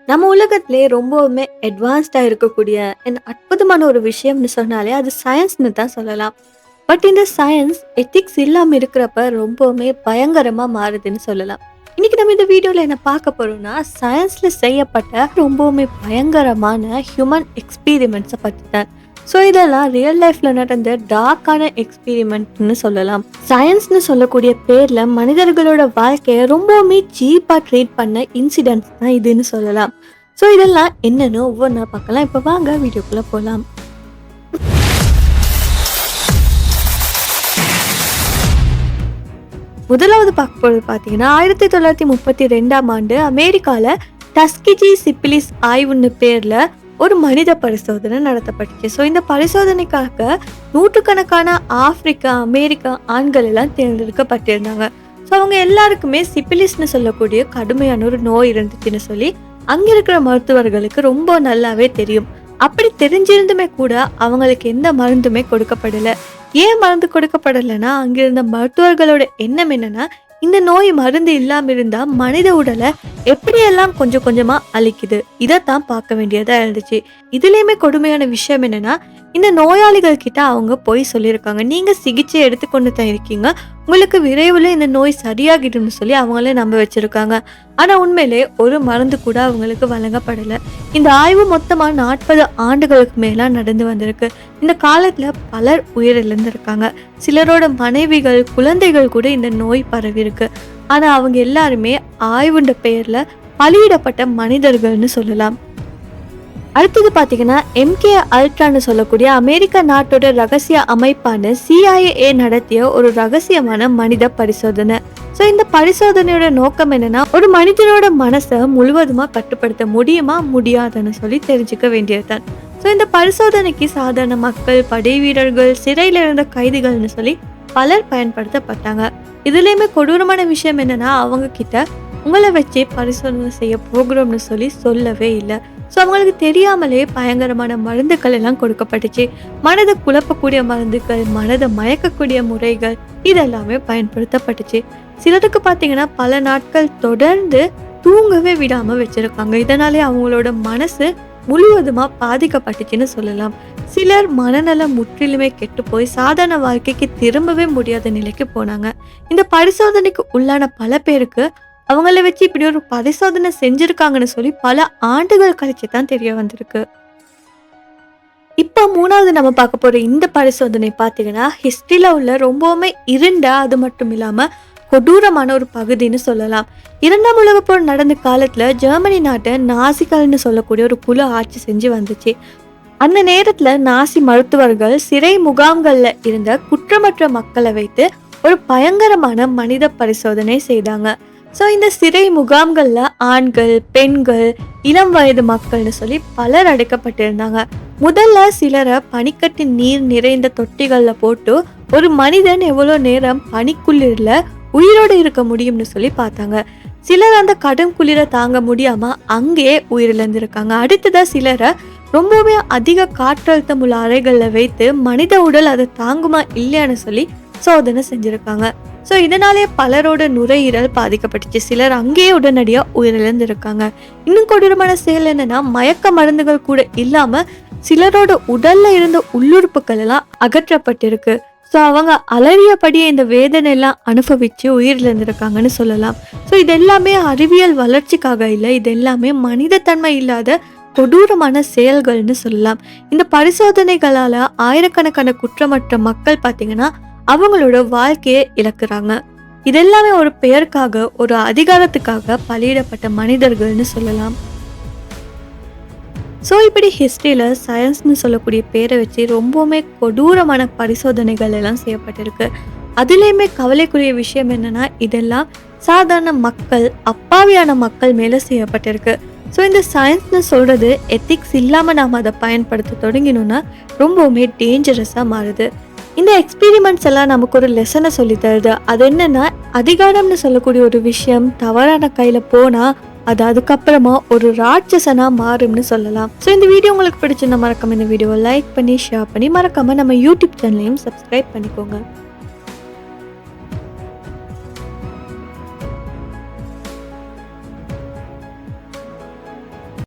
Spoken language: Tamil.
நம்ம உலகத்திலே ரொம்பவுமே அட்வான்ஸ்டா இருக்கக்கூடிய அற்புதமான ஒரு விஷயம்னு சொன்னாலே அது சயின்ஸ்னு தான் சொல்லலாம். பட் இந்த சயின்ஸ் எத்திக்ஸ் இல்லாம இருக்கிறப்ப ரொம்பவுமே பயங்கரமா மாறுதுன்னு சொல்லலாம். இன்னைக்கு நம்ம இந்த வீடியோல என்ன பார்க்க போறோம்னா, சயின்ஸ்ல செய்யப்பட்ட ரொம்பவுமே பயங்கரமான ஹியூமன் எக்ஸ்பீரிமெண்ட்ஸ பத்தி தான். ஸோ இதெல்லாம் ரியல் லைஃப்ல நடந்த டார்க்கான எக்ஸ்பீரிமெண்ட்னு சொல்லலாம். சயின்ஸ்னு சொல்லக்கூடிய பேர்ல மனிதர்களோட வாழ்க்கையை ரொம்பவுமே சீப்பா ட்ரீட் பண்ண இன்சிடென்ட்ஸ் தான் இதுன்னு சொல்லலாம். ஸோ இதெல்லாம் என்னன்னு ஒவ்வொன்றா பார்க்கலாம். இப்போ வாங்க வீடியோக்குள்ள போகலாம். முதலாவது பார்க்க போறது பார்த்தீங்கன்னா 1932ஆம் ஆண்டு அமெரிக்கால டஸ்கிஜி சிப்பிலிஸ் ஆய்வுன்னு பேர்ல ஒரு மனித பரிசோதனை நடத்தப்பட்டுச்சு. ஸோ இந்த பரிசோதனைக்காக நூற்றுக்கணக்கான ஆப்பிரிக்கா அமெரிக்கா ஆண்கள் எல்லாம் தேர்ந்தெடுக்கப்பட்டிருந்தாங்க. ஸோ அவங்க எல்லாருக்குமே சிப்பிலிஸ்னு சொல்லக்கூடிய கடுமையான ஒரு நோய் இருந்துச்சுன்னு சொல்லி அங்க இருக்கிற மருத்துவர்களுக்கு ரொம்ப நல்லாவே தெரியும். அப்படி தெரிஞ்சிருந்துமே கூட அவங்களுக்கு எந்த மருந்துமே கொடுக்கப்படல. ஏன் மருந்து கொடுக்கப்படலைன்னா, அங்கிருந்த மருத்துவர்களோட எண்ணம் என்னன்னா, இந்த நோய் மருந்து இல்லாம இருந்தா மனித உடலை எப்படியெல்லாம் கொஞ்சம் கொஞ்சமா அழிக்குது, இதைத்தான் பார்க்க வேண்டியதா இருந்துச்சு. இதுலயுமே கொடுமையான விஷயம் என்னன்னா, இந்த நோயாளிகள் கிட்ட அவங்க போய் சொல்லியிருக்காங்க, நீங்க சிகிச்சை எடுத்துக்கொண்டு தான் இருக்கீங்க, உங்களுக்கு விரைவில் இந்த நோய் சரியாகிடும்னு சொல்லி அவங்களே நம்ப வச்சிருக்காங்க. ஆனா உண்மையிலே ஒரு மருந்து கூட அவங்களுக்கு வழங்கப்படலை. இந்த ஆய்வு மொத்தமா 40 ஆண்டுகளுக்கு மேலா நடந்து வந்திருக்கு. இந்த காலத்துல பலர் உயிரிழந்திருக்காங்க. சிலரோட மனைவிகள் குழந்தைகள் கூட இந்த நோய் பரவி இருக்கு. ஆனா அவங்க எல்லாருமே ஆய்வுன்ற பெயர்ல பலியிடப்பட்ட மனிதர்கள்னு சொல்லலாம். அடுத்தது பாத்தீங்கன்னா MK அல்ட்ரான்னு சொல்லக்கூடிய அமெரிக்க நாட்டோட ரகசிய அமைப்பான CIA நடத்திய ஒரு ரகசியமான மனித பரிசோதனை. ஸோ இந்த பரிசோதனையோட நோக்கம் என்னன்னா, ஒரு மனிதனோட மனசை முழுவதுமா கட்டுப்படுத்த முடியுமா முடியாதுன்னு சொல்லி தெரிஞ்சுக்க வேண்டியதுதான். ஸோ இந்த பரிசோதனைக்கு சாதாரண மக்கள், படை வீரர்கள், சிறையில் இருந்த கைதிகள்னு சொல்லி பலர் பயன்படுத்தப்பட்டாங்க. இதுலயுமே கொடூரமான விஷயம் என்னன்னா, அவங்க கிட்ட உங்களை வச்சே பரிசோதனை செய்ய போகிறோம்னு சொல்லி சொல்லவே இல்லை. ஸோ அவங்களுக்கு தெரியாமலே பயங்கரமான மருந்துகள் எல்லாம் கொடுக்கப்பட்டுச்சு. மனதை குழப்பக்கூடிய மருந்துகள், மனதை மயக்கக்கூடிய முறைகள் இதெல்லாமே பயன்படுத்தப்பட்டுச்சு. சிலருக்கு பார்த்தீங்கன்னா பல நாட்கள் தொடர்ந்து தூங்கவே விடாம வச்சிருக்காங்க. இதனாலே அவங்களோட மனசு முழுவதுமா பாதிக்கப்பட்டுச்சுன்னு சொல்லலாம். சிலர் மனநலம் முற்றிலுமே கெட்டு போய் சாதாரண வாழ்க்கைக்கு திரும்பவே முடியாத நிலைக்கு போனாங்க. இந்த பரிசோதனைக்கு உள்ளான பல பேருக்கு அவங்கள வச்சு இப்படி ஒரு பரிசோதனை செஞ்சிருக்காங்கன்னு சொல்லி பல ஆண்டுகள் கழிச்சு தான் தெரிய வந்திருக்கு. இப்போ மூணாவது நம்ம பார்க்க போற இந்த பரிசோதனை பார்த்தீங்கன்னா, ஹிஸ்டரியில உள்ள ரொம்பவுமே இருண்ட, அது மட்டும் இல்லாம கொடூரமான ஒரு பகுதின்னு சொல்லலாம். 2ஆம் உலகப் போர் நடந்த காலத்துல ஜெர்மனி நாட்டை நாசிகள்னு சொல்லக்கூடிய ஒரு குழு ஆட்சி செஞ்சு வந்துச்சு. அந்த நேரத்துல நாசி மருத்துவர்கள் சிறை முகாம்கள்ல இருந்த குற்றமற்ற மக்களை வைத்து ஒரு பயங்கரமான மனித பரிசோதனை செய்தாங்க. ஸோ இந்த சிறை முகாம்கள்ல ஆண்கள், பெண்கள், இளம் வயது மக்கள்னு சொல்லி பலர் அடைக்கப்பட்டிருந்தாங்க. முதல்ல சிலரை பனிக்கட்டி நீர் நிறைந்த தொட்டிகள்ல போட்டு ஒரு மனிதன் எவ்வளோ நேரம் பனிக்குளிர்ல உயிரோடு இருக்க முடியும்னு சொல்லி பார்த்தாங்க. சிலர் அந்த கடும் குளிரை தாங்க முடியாம அங்கேயே உயிரிழந்திருக்காங்க. அடுத்ததா சிலரை ரொம்பவே அதிக காற்றழுத்தம் உள்ள அறைகள்ல வைத்து மனித உடல் அதை தாங்குமா இல்லையான்னு சொல்லி சோதனை செஞ்சிருக்காங்க. ஸோ இதனாலே பலரோட நுரையீரல் பாதிக்கப்பட்டுச்சு. சிலர் அங்கேயே உடனடியாக உயிரிழந்திருக்காங்க. இன்னும் கொடூரமான செயல் என்னன்னா, மயக்க மருந்துகள் கூட இல்லாம சிலரோட உடல்ல இருந்த உள்ளுறுப்புகள் எல்லாம் அகற்றப்பட்டிருக்கு. ஸோ அவங்க அலறியபடியே இந்த வேதனை எல்லாம் அனுபவிச்சு உயிரிழந்திருக்காங்கன்னு சொல்லலாம். ஸோ இது எல்லாமே அறிவியல் வளர்ச்சிக்காக இல்லை, இது எல்லாமே மனிதத்தன்மை இல்லாத கொடூரமான செயல்கள்னு சொல்லலாம். இந்த பரிசோதனைகளால ஆயிரக்கணக்கான குற்றமற்ற மக்கள் பார்த்தீங்கன்னா அவங்களோட வாழ்க்கையை இழக்கிறாங்க. இதெல்லாமே ஒரு பெயருக்காக, ஒரு அதிகாரத்துக்காக பலியிடப்பட்ட மனிதர்கள்னு சொல்லலாம். ஸோ இப்படி ஹிஸ்டரியில சயின்ஸ்னு சொல்லக்கூடிய பேரை வச்சு ரொம்பவுமே கொடூரமான பரிசோதனைகள் எல்லாம் செய்யப்பட்டிருக்கு. அதுலேயுமே கவலைக்குரிய விஷயம் என்னன்னா, இதெல்லாம் சாதாரண மக்கள், அப்பாவியான மக்கள் மேலே செய்யப்பட்டிருக்கு. ஸோ இந்த சயின்ஸ்னு சொல்றது எத்திக்ஸ் இல்லாமல் நாம் அதை பயன்படுத்த தொடங்கினோன்னா ரொம்பவுமே டேஞ்சரஸாக மாறுது. இந்த எக்ஸ்பீரிமெண்ட்ஸ் எல்லாம் நமக்கு ஒரு லெசனை சொல்லி தருது. அது என்னன்னா, அதிகாரம்னு சொல்லக்கூடிய ஒரு விஷயம் தவறான கையில போனா அது அதுக்கப்புறமா ஒரு ராட்சசனா மாறும்னு சொல்லலாம். ஸோ இந்த வீடியோ உங்களுக்கு பிடிச்சிருந்தா மறக்காம இந்த வீடியோவை லைக் பண்ணி ஷேர் பண்ணி மறக்காம நம்ம யூடியூப் சேனலையும் சப்ஸ்கிரைப் பண்ணிக்கோங்க.